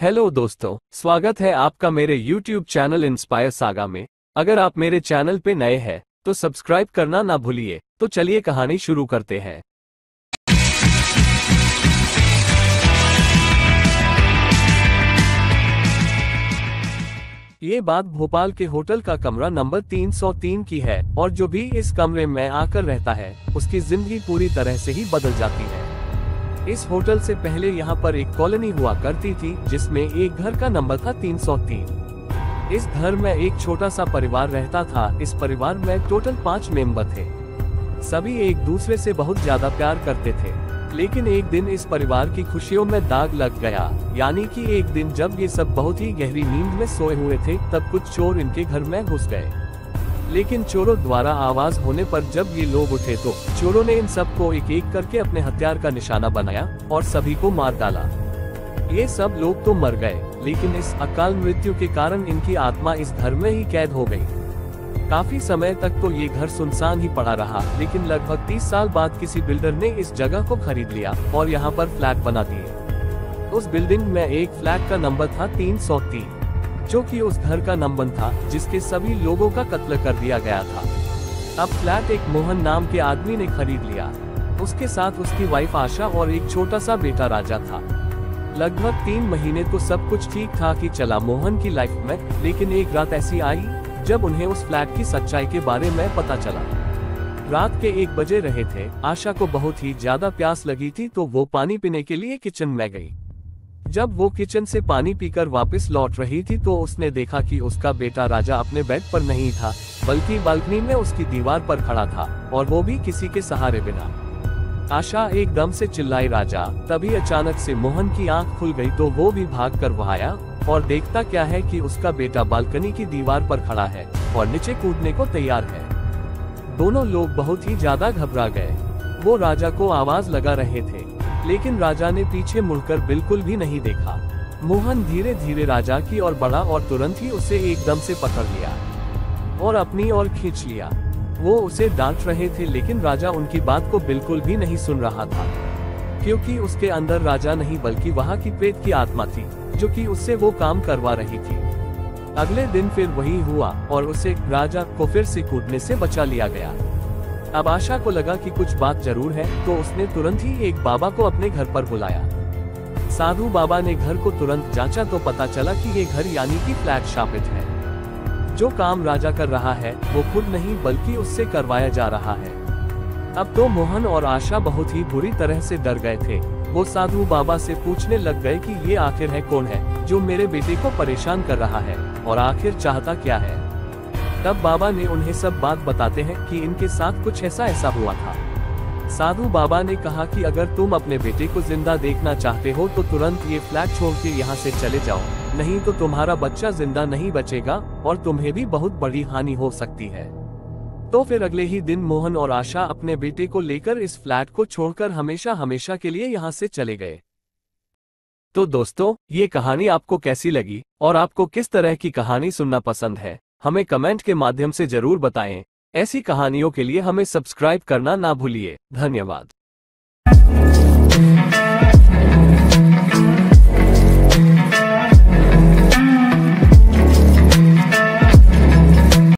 Hello दोस्तों, स्वागत है आपका मेरे YouTube चैनल इंस्पायर सागा में। अगर आप मेरे चैनल पे नए हैं तो सब्सक्राइब करना ना भूलिए। तो चलिए कहानी शुरू करते हैं। ये बात भोपाल के होटल का कमरा नंबर 303 की है और जो भी इस कमरे में आकर रहता है उसकी जिंदगी पूरी तरह से ही बदल जाती है। इस होटल से पहले यहाँ पर एक कॉलोनी हुआ करती थी जिसमें एक घर का नंबर था 303। इस घर में एक छोटा सा परिवार रहता था। इस परिवार में टोटल 5 मेंबर थे। सभी एक दूसरे से बहुत ज्यादा प्यार करते थे। लेकिन एक दिन इस परिवार की खुशियों में दाग लग गया। यानी कि एक दिन जब ये सब बहुत ही गहरी नींद में सोए हुए थे तब कुछ चोर इनके घर में घुस गए। लेकिन चोरों द्वारा आवाज होने पर जब ये लोग उठे तो चोरों ने इन सबको एक एक करके अपने हथियार का निशाना बनाया और सभी को मार डाला। ये सब लोग तो मर गए, लेकिन इस अकाल मृत्यु के कारण इनकी आत्मा इस घर में ही कैद हो गई। काफी समय तक तो ये घर सुनसान ही पड़ा रहा, लेकिन लगभग 30 साल बाद किसी बिल्डर ने इस जगह को खरीद लिया और यहाँ पर फ्लैट बना दिए। उस बिल्डिंग में एक फ्लैट का नंबर था 303, जो कि उस घर का नंबर था जिसके सभी लोगों का कत्ल कर दिया गया था। अब फ्लैट एक मोहन नाम के आदमी ने खरीद लिया। उसके साथ उसकी वाइफ आशा और एक छोटा सा बेटा राजा था। लगभग 3 महीने तो सब कुछ ठीक ठाक ही चला मोहन की लाइफ में, लेकिन एक रात ऐसी आई जब उन्हें उस फ्लैट की सच्चाई के बारे में पता चला। रात के 1 बजे रहे थे। आशा को बहुत ही ज्यादा प्यास लगी थी तो वो पानी पीने के लिए किचन में गई। जब वो किचन से पानी पीकर वापस लौट रही थी तो उसने देखा कि उसका बेटा राजा अपने बेड पर नहीं था, बल्कि बालकनी में उसकी दीवार पर खड़ा था, और वो भी किसी के सहारे बिना। आशा एकदम से चिल्लाई राजा। तभी अचानक से मोहन की आंख खुल गई तो वो भी भाग कर वहां आया और देखता क्या है कि उसका बेटा बालकनी की दीवार पर खड़ा है और नीचे कूदने को तैयार है। दोनों लोग बहुत ही ज्यादा घबरा गए। वो राजा को आवाज लगा रहे थे, लेकिन राजा ने पीछे मुड़कर बिल्कुल भी नहीं देखा। मोहन धीरे धीरे राजा की ओर बढ़ा और तुरंत ही उसे एकदम से पकड़ लिया और अपनी ओर खींच लिया। वो उसे डांट रहे थे, लेकिन राजा उनकी बात को बिल्कुल भी नहीं सुन रहा था, क्योंकि उसके अंदर राजा नहीं बल्कि वहाँ की प्रेत की आत्मा थी जो कि उससे वो काम करवा रही थी। अगले दिन फिर वही हुआ और उसे राजा को फिर से कूदने से बचा लिया गया। अब आशा को लगा कि कुछ बात जरूर है, तो उसने तुरंत ही एक बाबा को अपने घर पर बुलाया। साधु बाबा ने घर को तुरंत जांचा तो पता चला कि ये घर यानी कि फ्लैट शापित है। जो काम राजा कर रहा है वो खुद नहीं बल्कि उससे करवाया जा रहा है। अब तो मोहन और आशा बहुत ही बुरी तरह से डर गए थे। वो साधु बाबा से पूछने लग गए कि ये आखिर है कौन है जो मेरे बेटे को परेशान कर रहा है और आखिर चाहता क्या है। तब बाबा ने उन्हें सब बात बताते हैं कि इनके साथ कुछ ऐसा हुआ था। साधु बाबा ने कहा कि अगर तुम अपने बेटे को जिंदा देखना चाहते हो तो तुरंत ये फ्लैट छोड़ के यहाँ से चले जाओ, नहीं तो तुम्हारा बच्चा जिंदा नहीं बचेगा और तुम्हें भी बहुत बड़ी हानि हो सकती है। तो फिर अगले ही दिन मोहन और आशा अपने बेटे को लेकर इस फ्लैट को छोड़कर हमेशा हमेशा के लिए यहाँ से चले गए। तो दोस्तों, ये कहानी आपको कैसी लगी और आपको किस तरह की कहानी सुनना पसंद है, हमें कमेंट के माध्यम से जरूर बताएं। ऐसी कहानियों के लिए हमें सब्सक्राइब करना ना भूलिए। धन्यवाद।